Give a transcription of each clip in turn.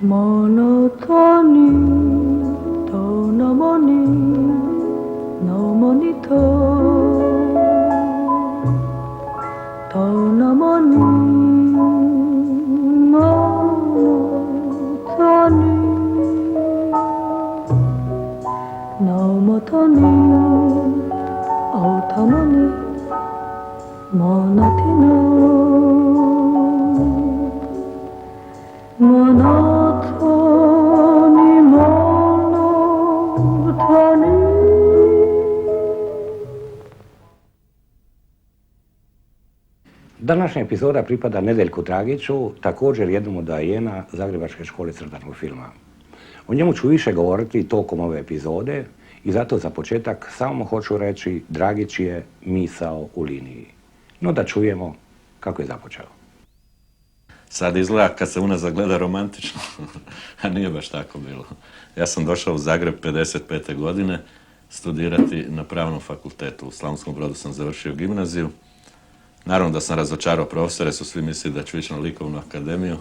monotoni to nomoni nomoni to nomoni monotoni nomotoni automoni monotino monotoni monotoni. Današnja epizoda pripada Nedeljku Dragiću, također jednom od doajena Zagrebačke škole crtanog filma. O njemu ću više govoriti tokom ove epizode i zato za početak samo hoću reći Dragić je misao u liniji. No da čujemo kako je započeo. Sad izgleda kad se unazad gleda romantično, a nije baš tako bilo. Ja sam došao u Zagreb 55. godine studirati na Pravnom fakultetu. U Slavonskom Brodu sam završio gimnaziju. Naravno da sam razočarao profesore, su svi mislili da ću ići na likovnu akademiju,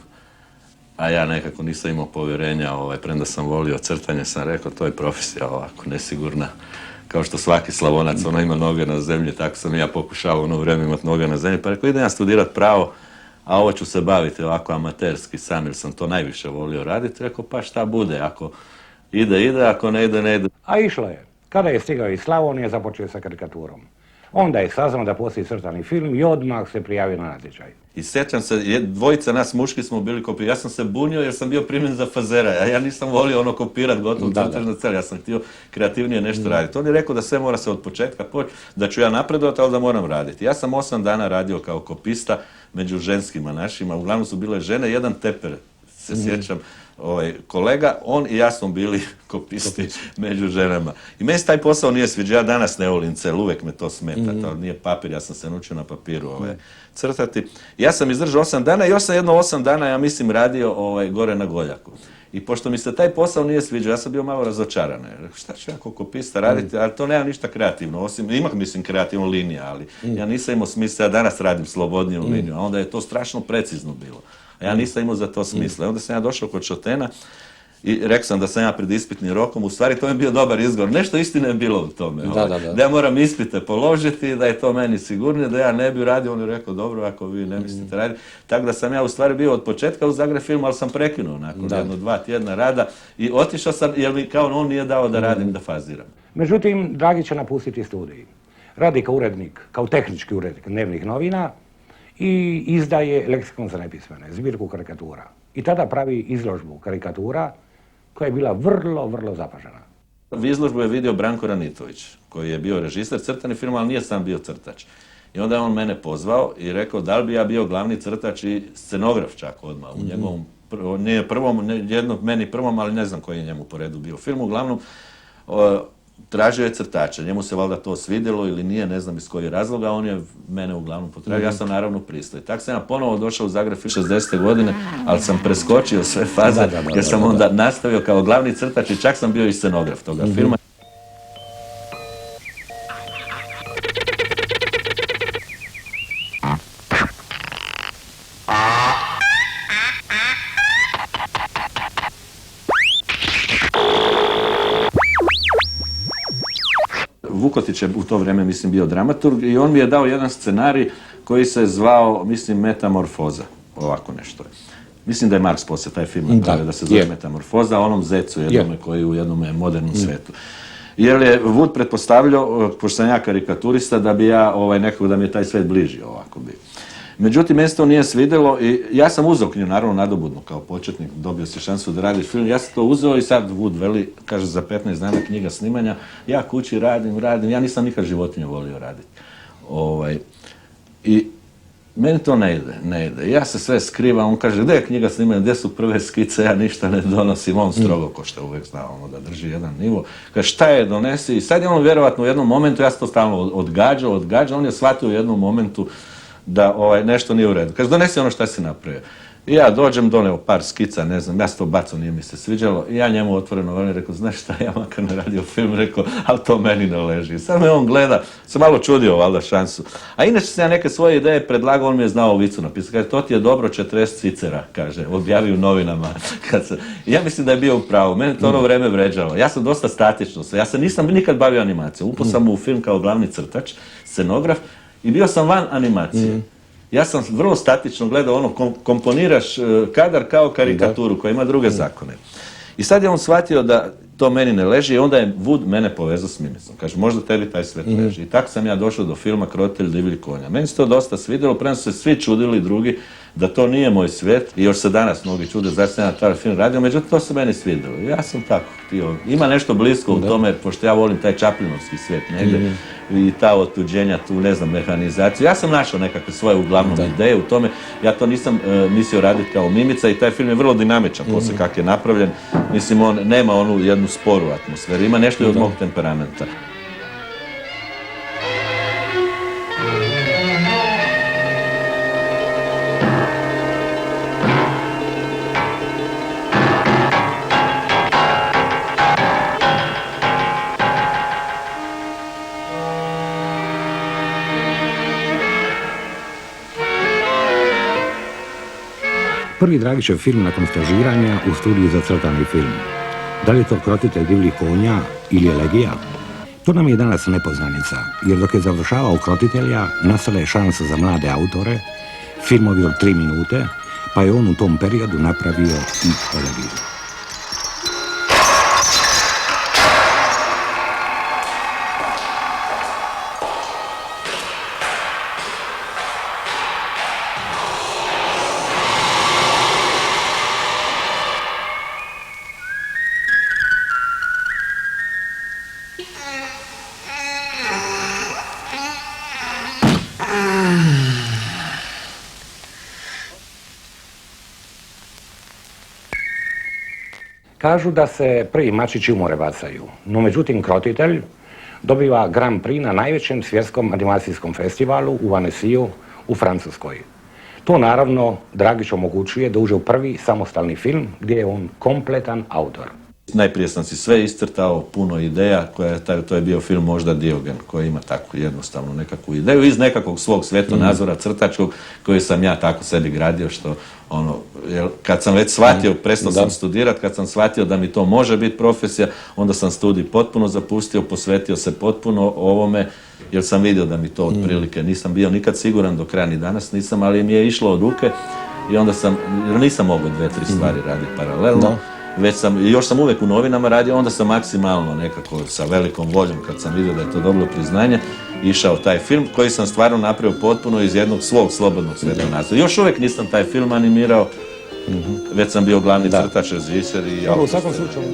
a ja nekako nisam imao povjerenja, premda sam volio crtanje, sam rekao to je profesija ovako nesigurna. Kao što svaki Slavonac, ono ima noge na zemlji, tako sam i ja pokušao ono vrijeme imati noge na zemlji, pa rekao idem ja studirati pravo, a ovo ću se baviti ovako amaterski sam, jer sam to najviše volio raditi. Rekao pa šta bude, ako ide, ako ne ide, ne ide. A išlo je. Kada je stigao iz Slavonije, započeo sa karikaturom. Onda je saznao da postoji crtani film i odmah se prijavio na natječaj. I sjećam se, dvojica nas muški smo bili kopirati. Ja sam se bunio jer sam bio primljen za fazera, a ja nisam volio ono kopirat gotovo crtež na cel. Ja sam htio kreativnije nešto raditi. On je rekao da sve mora se od početka početi, da ću ja napredovati, ali da moram raditi. Ja sam 8 dana radio kao kopista među ženskima našima. Uglavnom su bile žene, jedan teper, se sjećam, kolega, on i ja smo bili kopisti među ženama. I meni se taj posao nije sviđa, ja danas ne volim cel, uvijek me to smeta, to nije papir, ja sam se naučio na papiru crtati. Ja sam izdržao 8 dana i još sam jedno 8 dana, ja mislim, radio gore na Goljaku. I pošto mi se taj posao nije sviđao, ja sam bio malo razočaran. Šta ću ja kao kopista raditi, ali to nema ništa kreativno, osim, ima mislim kreativnu liniju, ali ja nisam imao smisla, ja danas radim slobodniju liniju, a onda je to strašno precizno bilo. A ja nisam imao za to smisla. I onda sam ja došao kod Šotena i rekao sam da sam ja pred ispitnim rokom. U stvari to je bio dobar izgovor. Nešto istine je bilo u tome. Da ja moram ispite položiti, da je to meni sigurnije, da ja ne bi radio. On je rekao, dobro, ako vi ne mislite raditi. Tako da sam ja u stvari bio od početka u Zagreb film, ali sam prekinuo nakon 1-2 tjedna rada i otišao sam jer mi kao on nije dao da radim, da faziram. Međutim, Dragić će napustiti studij. Radi kao urednik, kao tehnički urednik dnevnih novina i izdaje leksikon za nepismene, zbirku karikatura. I tada pravi izložbu karikatura koja je bila vrlo, vrlo zapažena. Izložbu je vidio Branko Ranitović, koji je bio režiser crtani film, ali nije sam bio crtač. I onda je on mene pozvao i rekao da li bi ja bio glavni crtač i scenograf čak odmah u njegovom, nije prvom, meni prvom, ali ne znam koji je njemu po redu bio film. Uglavnom, tražio je crtača, njemu se valjda to svidjelo ili nije, ne znam iz kojeg razloga, on je mene uglavnom potražio, ja sam naravno pristao. I tako sam ja ponovo došao u Zagreb 60. godine, ali sam preskočio sve faze jer sam onda nastavio kao glavni crtač i čak sam bio i scenograf toga filma. Vukotić je u to vrijeme, mislim, bio dramaturg i on mi je dao jedan scenarij koji se zvao, mislim, Metamorfoza. Ovako nešto je. Mislim da je Marks poslije taj film napravio da se zove Metamorfoza, o onom zecu jednome koji je u jednom modernom svijetu. Jer je Wood pretpostavljao, pošto sam ja karikaturista, da bi ja nekako da mi je taj svijet bliži ovako bi. Međutim, meni se to nije svidjelo i ja sam uzeo knjigu, naravno nadobudno kao početnik, dobio si šansu da radiš film, ja sam to uzeo i sad Wood veli, kaže za 15 dana knjiga snimanja, ja kući radim, ja nisam nikad životinju volio raditi. I meni to ne ide, ja se sve skrivam, on kaže gdje je knjiga snimanja, gdje su prve skice, ja ništa ne donosim, on strogo ko što uvijek zna, da drži jedan nivo, kaže šta je donesi i sad je on vjerovatno u jednom momentu, ja sam to stalno odgađao, on je shvatio u jednom momentu da nešto nije u redu. Kaže, donesi ono što si napravio. I ja dođem, doneo par skica, ne znam, ja sam to bacao, nije mi se sviđalo. I ja njemu otvoreno velim, rekao, znaš šta, ja makar ne radio film, rekao, ali to meni ne leži. I sad me on gleda, sam malo čudio, valjda, šansu. A inače sam ja neke svoje ideje predlagao, on mi je znao vicu napisati. Kaže, to ti je dobro 40 cicera, kaže, objavi u novinama. Ja mislim da je bio u pravu, mene to ono vreme vređalo. Ja sam dosta statično, ja se nisam nikad bavio animacijom. Upao sam u film kao glavni crtač, scenograf i bio sam van animacije. Ja sam vrlo statično gledao ono, komponiraš kadar kao karikaturu koja ima druge zakone. I sad je on shvatio da to meni ne leži i onda je Wood mene povezao s Mimicom. Kaže, možda tebi taj svet leži. I tako sam ja došao do filma Krotitelj divljih konja. Meni se to dosta svidjelo, prema su se svi čudili drugi da to nije moj svijet i još se danas mnogi čude zašto sam ja taj film radio, međutim to se meni svidjelo. Ja sam tako htio. Ima nešto blisko u tome, pošto ja volim taj Chaplinovski svijet negdje i ta otuđenja, tu ne znam, mehanizaciju. Ja sam našao nekakve svoje uglavnom ideje u tome. Ja to nisam mislio raditi kao Mimica i taj film je vrlo dinamičan poslije kak je napravljen. Mislim, on nema onu jednu sporu atmosferu, ima nešto i od mog temperamenta. Prvi Dragićev film nakon stažiranja u studiju za crtani film. Da li je to Krotitelj divljih konja ili Elegija? To nam je danas nepoznanica, jer dok je završavao Krotitelja, nastala je šansa za mlade autore, filmovi od 3 minute, pa je on u tom periodu napravio i Elegiju. Kažu da se prvi mačići u more bacaju, no međutim Krotitelj dobiva Grand Prix na najvećem svjetskom animacijskom festivalu u Annecyju u Francuskoj. To naravno Dragić omogućuje da uđe u prvi samostalni film gdje je on kompletan autor. Najprije sam si sve iscrtao, puno ideja, to je bio film možda Diogen, koji ima takvu jednostavnu nekakvu ideju iz nekakvog svog svjetonazora crtačkog koji sam ja tako sebi gradio što kad sam već shvatio, prestao sam studirati, kad sam shvatio da mi to može biti profesija, onda sam studij potpuno zapustio, posvetio se potpuno ovome, jer sam vidio da mi to otprilike nisam bio nikad siguran do kraja, ni danas nisam, ali mi je išlo od ruke i onda jer nisam mogao 2-3 stvari raditi paralelno. Još sam uvijek u novinama radio, onda sam maksimalno nekako sa velikom voljom, kad sam vidio da je to dobro priznanje, išao taj film koji sam stvarno napravio potpuno iz jednog svog slobodnog svjetonazora. Još uvijek nisam taj film animirao, već sam bio glavni crtač, režiser i autor. U svakom slučaju.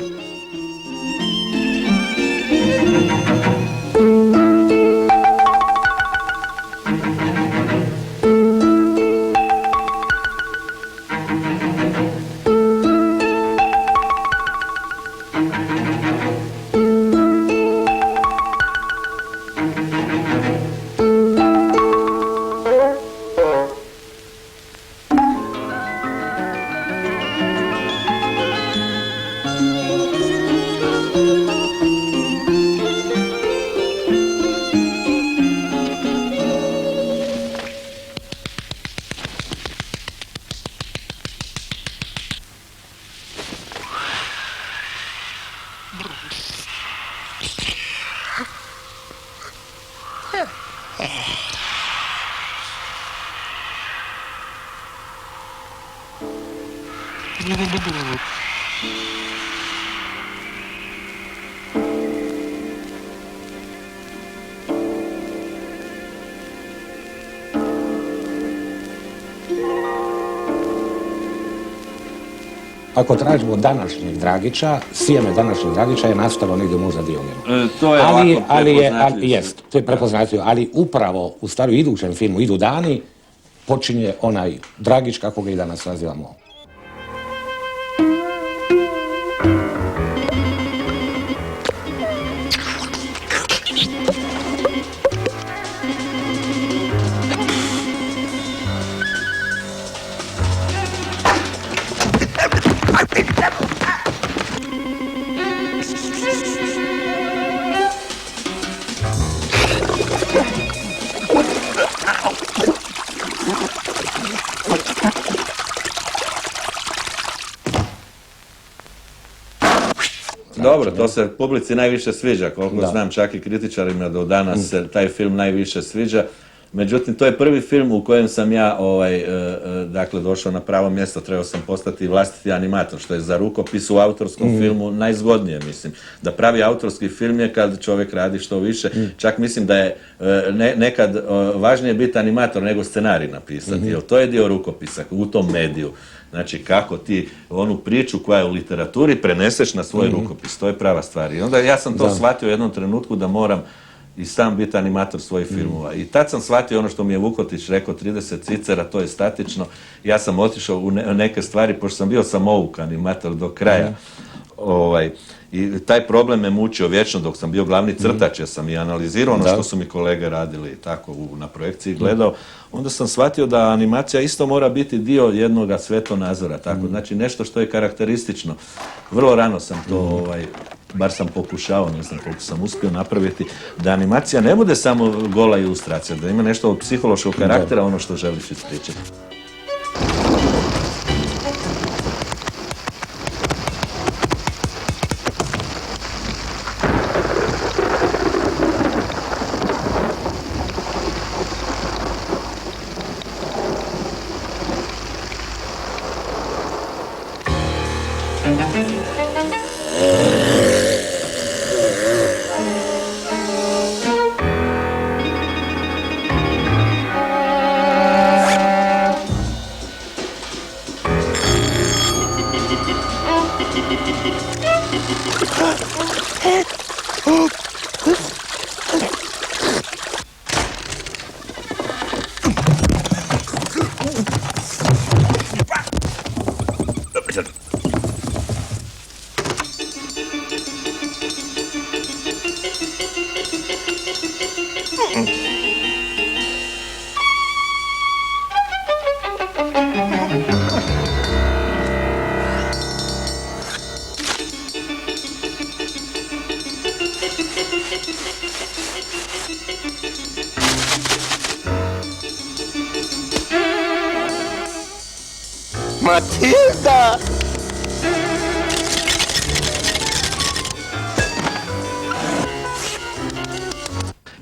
Ako tražimo današnjeg Dragića, sjeme današnjeg Dragića je nastalo negdje možda Diogenu. To je ovako prepoznatljivo. Jest, to je prepoznatljivo, ali upravo u stvari idućem filmu Idu dani počinje onaj Dragić kako ga i danas nazivamo. Dobro, to se publici najviše sviđa, koliko znam, čak i kritičarima do danas se taj film najviše sviđa. Međutim, to je prvi film u kojem sam ja dakle, došao na pravo mjesto, trebao sam postati vlastiti animator, što je za rukopis u autorskom filmu najzgodnije, mislim. Da pravi autorski film je kad čovjek radi što više, čak mislim da je nekad važnije biti animator nego scenarij napisati, jer to je dio rukopisa u tom mediju. Znači, kako ti onu priču koja je u literaturi preneseš na svoj rukopis, to je prava stvar. I onda ja sam to shvatio u jednom trenutku da moram i sam biti animator svojih filmova. I tad sam shvatio ono što mi je Vukotić rekao, 30 cicera, to je statično. Ja sam otišao u neke stvari, pošto sam bio samouk animator do kraja. I taj problem me mučio vječno dok sam bio glavni crtač, jer sam i analizirao ono što su mi kolege radili tako na projekciji gledao. Onda sam shvatio da animacija isto mora biti dio jednoga svetonazora, tako, znači nešto što je karakteristično. Vrlo rano sam to, bar sam pokušao, ne znam koliko sam uspio napraviti, da animacija ne bude samo gola ilustracija, da ima nešto od psihološkog karaktera ono što želiš ispričati. Matilda!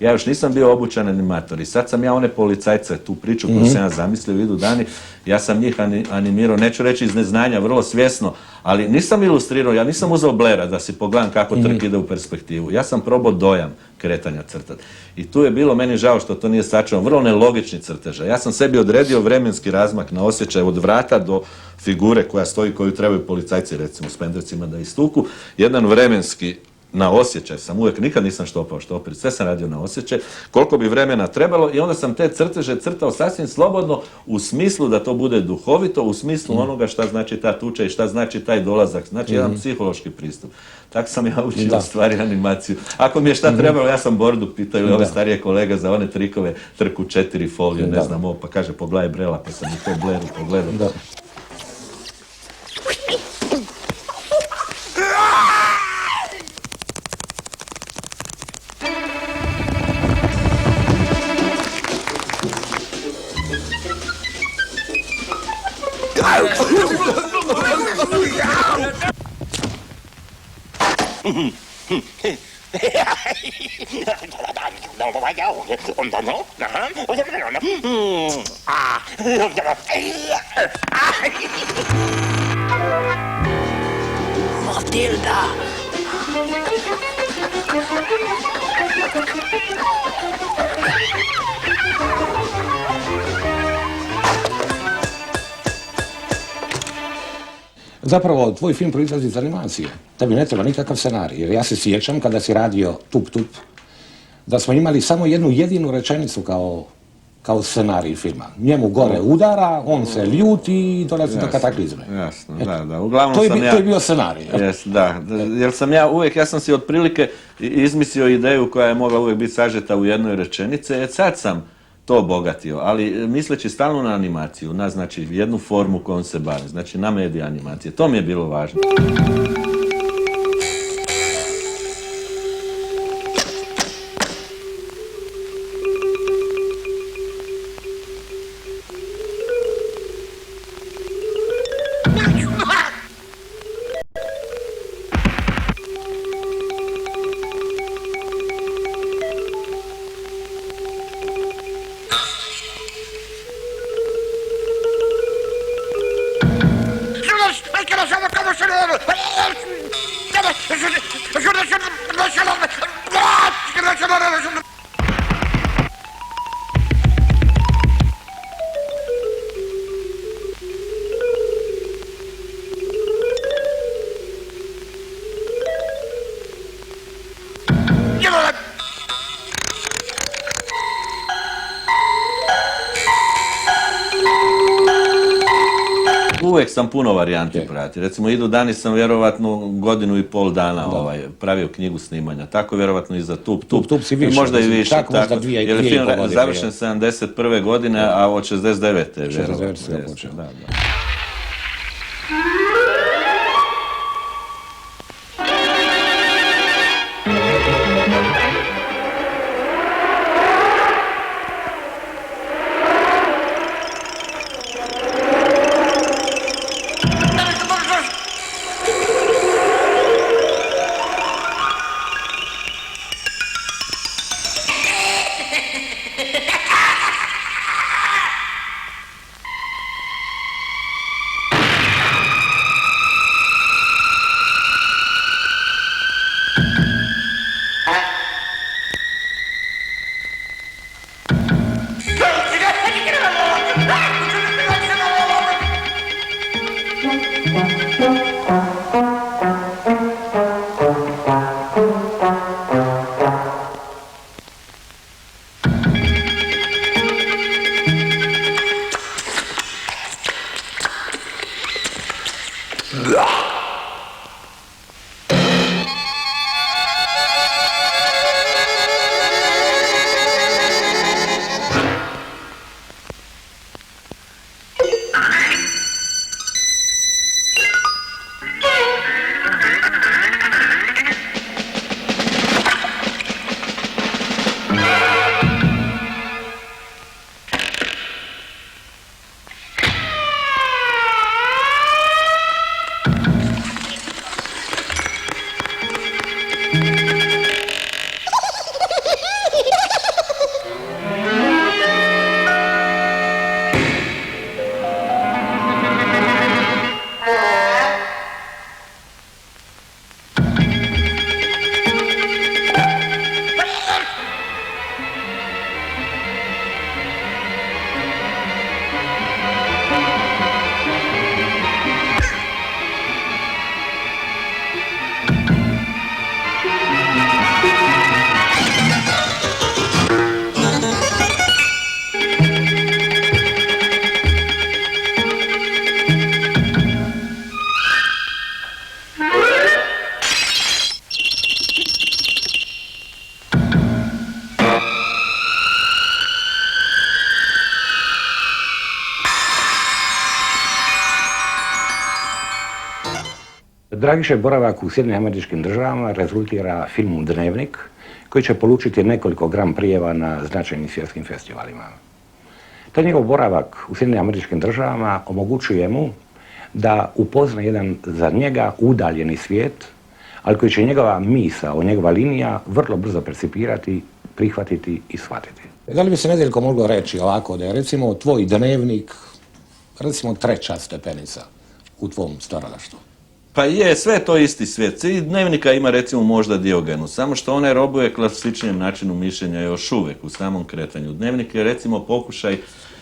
Ja još nisam bio obučan animator i sad sam ja one policajce, tu priču koju sam ja zamislio, idu dani, ja sam njih animirao, neću reći iz neznanja, vrlo svjesno, ali nisam ilustrirao, ja nisam uzeo blera da si pogledam kako trk ide u perspektivu. Ja sam probao dojam kretanja crtati. I tu je bilo meni žao što to nije sačuvano, vrlo nelogični crteža. Ja sam sebi odredio vremenski razmak na osjećaj od vrata do figure koja stoji, koju trebaju policajci, recimo s pendrecima da istuku, jedan vremenski na osjećaj sam uvijek, nikad nisam štopao štoperić, sve sam radio na osjećaj, koliko bi vremena trebalo i onda sam te crteže crtao sasvim slobodno u smislu da to bude duhovito, u smislu onoga šta znači ta tuča i šta znači taj dolazak, znači jedan psihološki pristup. Tako sam ja učio stvari animaciju. Ako mi je šta trebalo, ja sam Bordu pitao ili ove starije kolega za one trikove, trku 4 folije, ne znam ovo, pa kaže pogledaj Brela, pa sam i to Bleru pogledao. Matilda! Zapravo, tvoj film proizlazi iz animacije. Tebi ne treba nikakav scenarij. Jer ja se sjećam kada si radio Tup Tup, da smo imali samo jednu jedinu rečenicu kao scenarij filma. Njemu gore udara, on se ljuti i dolazi do kataklizme. Jasno, da. Uglavnom to je bio scenarij. Da, jer sam ja sam si otprilike izmislio ideju koja je mogla uvijek biti sažeta u jednoj rečenici, sad sam to obogatio, ali misleći stalno na animaciju, na znači jednu formu kojom se bavi, znači na medija animacije, to mi je bilo važno. Uvijek sam puno varijanti pratio. Recimo, idu dani sam vjerovatno 1,5 dana pravio knjigu snimanja. Tako vjerovatno i za Tup si više. Možda i više. Tako možda 2,5 jer je film završen 71. godine, a od 69. 69. se počeo. Dragišev boravak u Sjedinjenim Američkim Državama rezultira filmom Dnevnik, koji će polučiti nekoliko Grand Prijeva na značajnim svjetskim festivalima. Taj njegov boravak u Sjedinjenim Američkim Državama omogućuje mu da upozna jedan za njega udaljeni svijet, ali koji će njegova misao, njegova linija vrlo brzo percipirati, prihvatiti i shvatiti. Da li bi se, Nedjeljko, moglo reći ovako, da je recimo tvoj Dnevnik, recimo 3. stepenica u tvom stvaralaštvu? Pa je, sve je to isti svijet. I Dnevnika ima recimo možda Diogenu, samo što ona robuje klasičnijem načinu mišljenja još uvijek u samom kretanju. Dnevnik je recimo pokušaj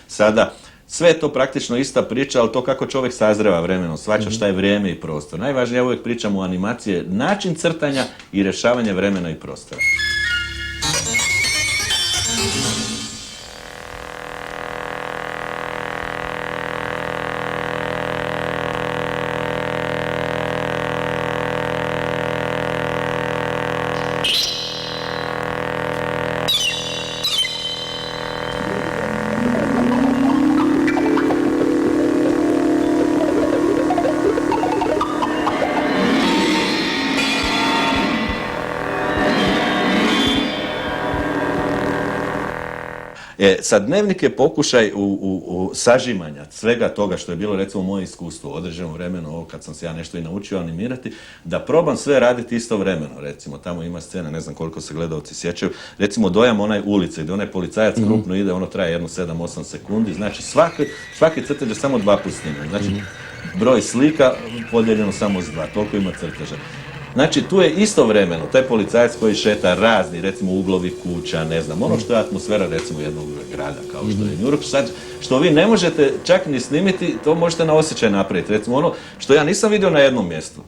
sada, sve je to praktično ista priča, ali to kako čovjek sazreva vremenom, shvaća šta je vrijeme i prostor. Najvažnije, ja uvijek pričam o animacije, način crtanja i rješavanje vremena i prostora. Sad Dnevnik je pokušaj u sažimanja svega toga što je bilo, recimo, moje iskustvo u određenom vremenu, ovo kad sam se ja nešto i naučio animirati, da probam sve raditi istovremeno. Recimo, tamo ima scena, ne znam koliko se gledalci sjećaju, recimo dojam onaj ulice, gdje onaj policajac krupno ide, ono traje jedno 7-8 sekundi, znači svaki crtež je samo 2 puta snimljen. Znači, broj slika podijeljeno samo s 2, toliko ima crteža. Znači, tu je istovremeno taj policajac koji šeta razni, recimo, uglovi kuća, ne znam, ono što je atmosfera, recimo, jednog grada, kao što je New York. Sad, što vi ne možete čak ni snimiti, to možete na osjećaj napraviti. Recimo, ono što ja nisam vidio na jednom mjestu.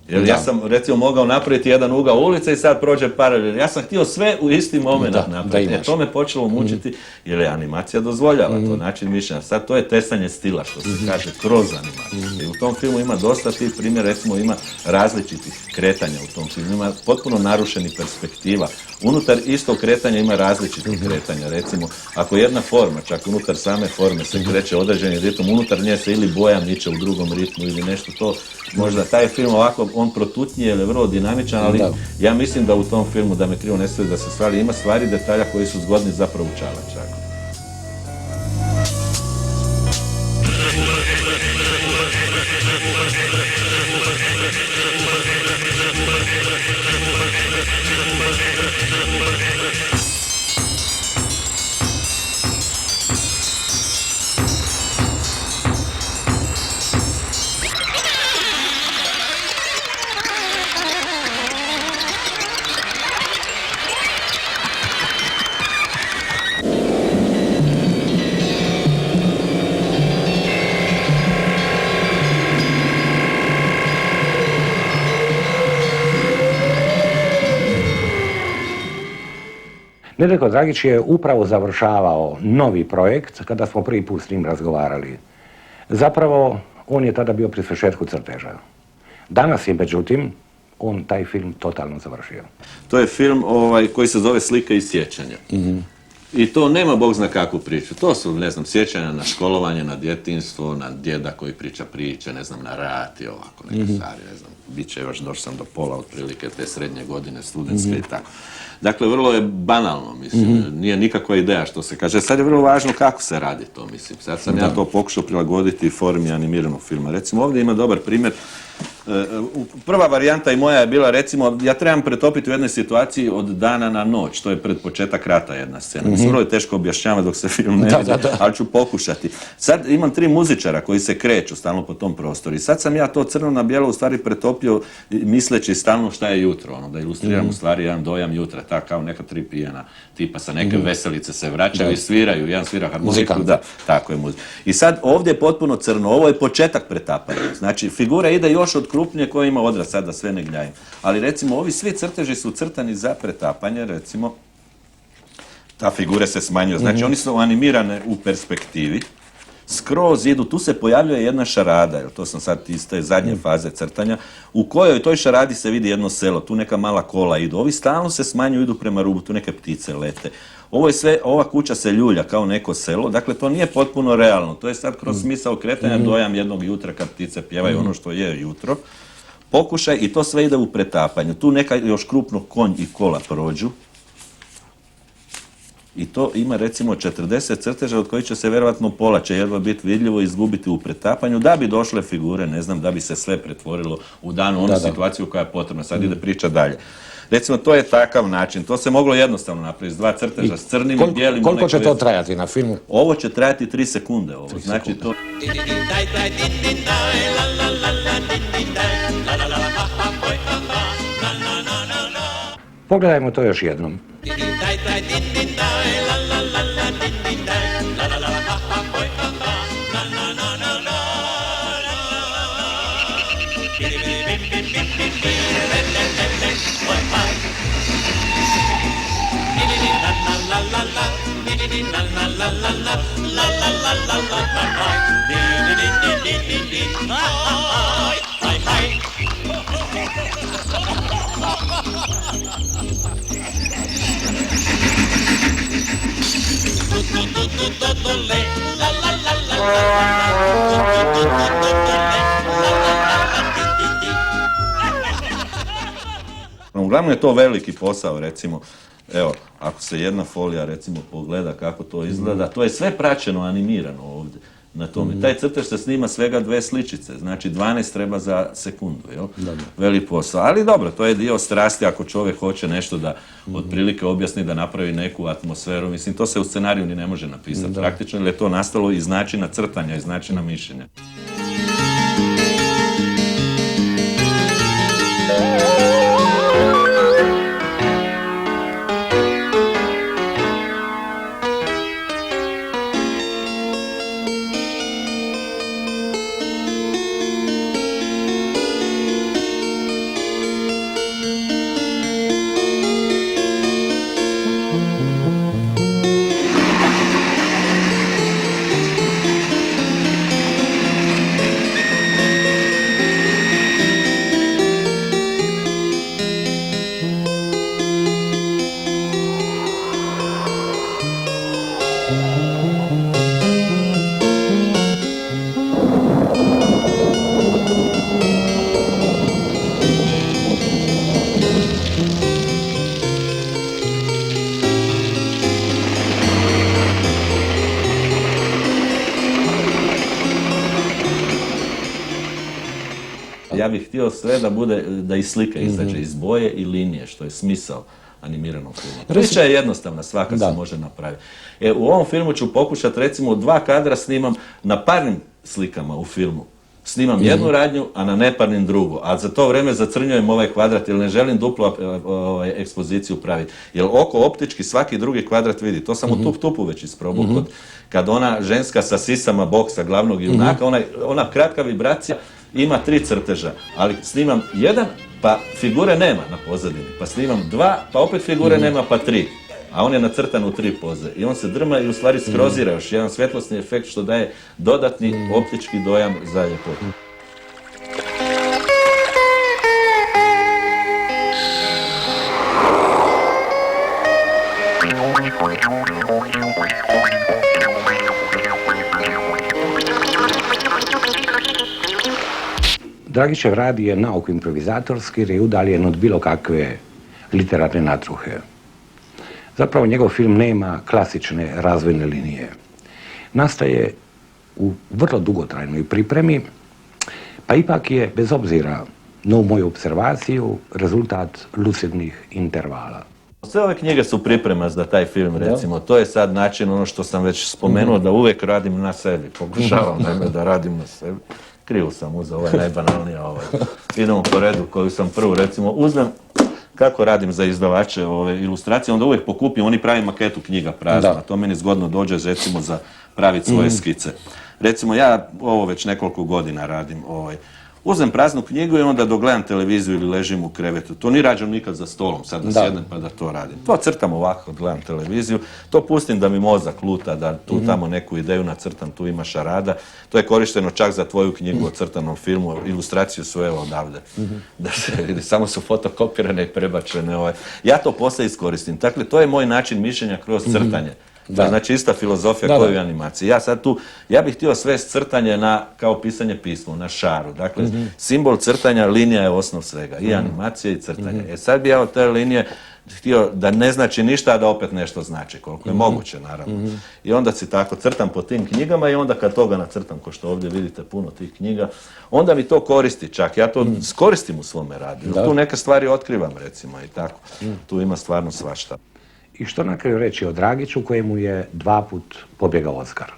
Jer ja sam, recimo, mogao napraviti jedan ugao ulice i sad prođe paralelno. Ja sam htio sve u isti moment napraviti. To me počelo mučiti jer je animacija dozvoljava to, način mišljenja. Sad to je tesanje stila, što se kaže, kroz animaciju. I u tom filmu ima dosta tih primjera, recimo ima različitih kretanja u tom filmu, ima potpuno narušenih perspektiva. Unutar istog kretanja ima različitih kretanja. Recimo, ako jedna forma, čak unutar same forme se kreće određeni ritam, unutar nje se ili boja miče u drugom ritmu ili nešto to, možda taj film ovako, on protutnije, jer je vrlo dinamičan, ali ja mislim da u tom filmu, da me krivo ne stoji, da se stvari, ima stvari, detalja koji su zgodni za proučavati čak. Nedeljko Dragić je upravo završavao novi projekt kada smo prvi put s njim razgovarali. Zapravo, on je tada bio pri svršetku crteža. Danas je, međutim, on taj film totalno završio. To je film koji se zove Slika iz sjećanja. I to nema Bog zna kakvu priču. To su, ne znam, sjećanja na školovanje, na djetinjstvo, na djeda koji priča priče, ne znam, na rat i ovako neke stvari, ne znam. Biće još, došao sam do pola otprilike te srednje godine, studentske i tako. Dakle, vrlo je banalno, mislim, nije nikakva ideja što se kaže. Sad je vrlo važno kako se radi to, mislim. Sad sam ja to pokušao prilagoditi formi animiranog filma. Recimo, ovdje ima dobar primjer. Prva varijanta i moja je bila, recimo, ja trebam pretopiti u jednoj situaciji od dana na noć. To je pred početak rata jedna scena. Mislim, vrlo je teško objašnjavati dok se film ne vidi, ali ću pokušati. Sad imam 3 muzičara koji se kreću stalno po tom prostoru. I sad sam ja to crno na bijelo u stvari pretopio misleći stalno šta je jutro. Ono, da ilustriram u stvari jedan dojam jutra. Tak kao neka 3 pijana tipa sa neke veselice se vraćaju i sviraju. Jedan svira harmoniku, da, tako je muzika. I sad ovdje je potpuno crno. Ovo je početak pretapanja. Znači, figura ide još od krupnije koja ima odraz, sad da sve ne gljajim. Ali recimo, ovi svi crteži su crtani za pretapanje, recimo, ta figure se smanjuju. Znači, oni su animirane u perspektivi, skroz idu, tu se pojavljuje jedna šarada, jer to sam sad iz te zadnje faze crtanja, u kojoj toj šaradi se vidi jedno selo, tu neka mala kola idu, ovi stalno se smanjuju, idu prema rubu, tu neke ptice lete. Ovo je sve, ova kuća se ljulja kao neko selo, dakle to nije potpuno realno, to je sad kroz smisao kretanja dojam jednog jutra kad ptice pjevaju ono što je jutro. Pokušaj i to sve ide u pretapanju, tu neka još krupno konj i kola prođu. I to ima recimo 40 crteža od kojih će se vjerovatno pola će jedva biti vidljivo i izgubiti u pretapanju da bi došle figure, ne znam, da bi se sve pretvorilo u danu onu situaciju koja je potrebna. Sad ide priča dalje. Recimo, to je takav način. To se moglo jednostavno napraviti s 2 crteža, s crnim i bijelim. Koliko će to trajati na filmu? Ovo će trajati 3 sekunde. Znači to... Pogledajmo to još jednom. Uglavnom je to veliki posao, recimo, Evo, ako se jedna folija recimo pogleda kako to izgleda, to je sve praćeno, animirano ovdje na tome. Taj crtež se snima svega 2 sličice, znači 12 treba za sekundu, jel? Veli posao. Ali dobro, to je dio strasti ako čovjek hoće nešto da otprilike objasni, da napravi neku atmosferu. Mislim, to se u scenariju ni ne može napisati praktično, jer je to nastalo iz načina crtanja, iz načina mišljenja. Ja bih htio sve da bude, da i slika izađe iz boje i linije, što je smisao animiranog filma. Priča je jednostavna, svaka se može napraviti. U ovom filmu ću pokušati, recimo, 2 kadra snimam na parnim slikama u filmu. Snimam jednu radnju, a na neparnim drugu. A za to vrijeme zacrnjujem ovaj kvadrat, jer ne želim duplu ekspoziciju praviti. Jer oko optički svaki drugi kvadrat vidi. To sam u tup-tupu već isprobao. Kad ona ženska sa sisama boksa, glavnog junaka, ona kratka vibracija, ima 3 crteža, ali snimam 1, pa figure nema na pozadini, pa snimam 2, pa opet figure nema, pa 3. A on je nacrtan u 3 poze. I on se drma i u stvari skrozira još jedan svjetlosni efekt što daje dodatni optički dojam za ljepotu. Dragićev rad je nauk improvizatorski jer je udaljen od bilo kakve literarne natruhe. Zapravo njegov film nema klasične razvojne linije. Nastaje u vrlo dugotrajnoj pripremi, pa ipak je, bez obzira na moju observaciju, rezultat lucidnih intervala. Sve ove knjige su priprema za taj film, recimo. To je sad način, ono što sam već spomenuo, da uvijek radim na sebi. Pokušavam da radim na sebi. Krivo sam uzeo, ovo je najbanalnija. Idemo po redu koju sam prvu, recimo, uzmem kako radim za izdavače ove ilustracije, onda uvijek pokupim, oni pravi maketu knjiga prazna, to meni zgodno dođe, recimo, za praviti svoje skice. Recimo, ja ovo već nekoliko godina radim, uzmem praznu knjigu i onda dok gledam televiziju ili ležim u krevetu. To ni rađam nikad za stolom, sad da sjednem pa da to radim. To crtam ovako kad gledam televiziju, to pustim da mi mozak luta, da tu tamo neku ideju nacrtam, tu ima šarada. To je korišteno čak za tvoju knjigu o crtanom filmu, ilustraciju su evo odavde. Da se vidi, samo su fotokopirane i prebačene. Ja to poslije iskoristim. Dakle, to je moj način mišljenja kroz crtanje. Znači ista filozofija koju je animacija. Ja sad tu, ja bih htio svest crtanje kao pisanje pismo, na šaru. Dakle, simbol crtanja, linija je osnov svega. I animacija i crtanje. Sad bi ja od te linije htio da ne znači ništa, a da opet nešto znači, koliko je moguće, naravno. I onda si tako crtam po tim knjigama i onda kad toga nacrtam, ko što ovdje vidite puno tih knjiga, onda mi to koristi čak. Ja to koristim u svome radu. Tu neke stvari otkrivam, recimo, i tako. Tu ima stvarno svašta. I što na kraju reći o Dragiću, kojemu je 2 put pobjegao Oskar.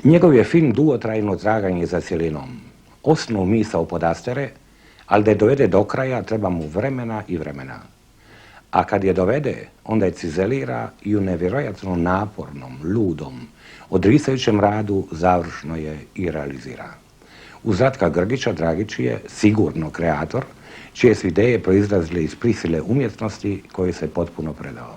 Njegov je film dugotrajno traganje za cjelinom. Osnovnu misao podastere, ali da je dovede do kraja treba mu vremena i vremena. A kad je dovede, onda je cizelira i u nevjerojatno napornom, ludom, odrisajućem radu završno je i realizira. Uz Ratka Grgića, Dragić je sigurno kreator, čije su ideje proizlazile iz prisile umjetnosti koje se potpuno predao.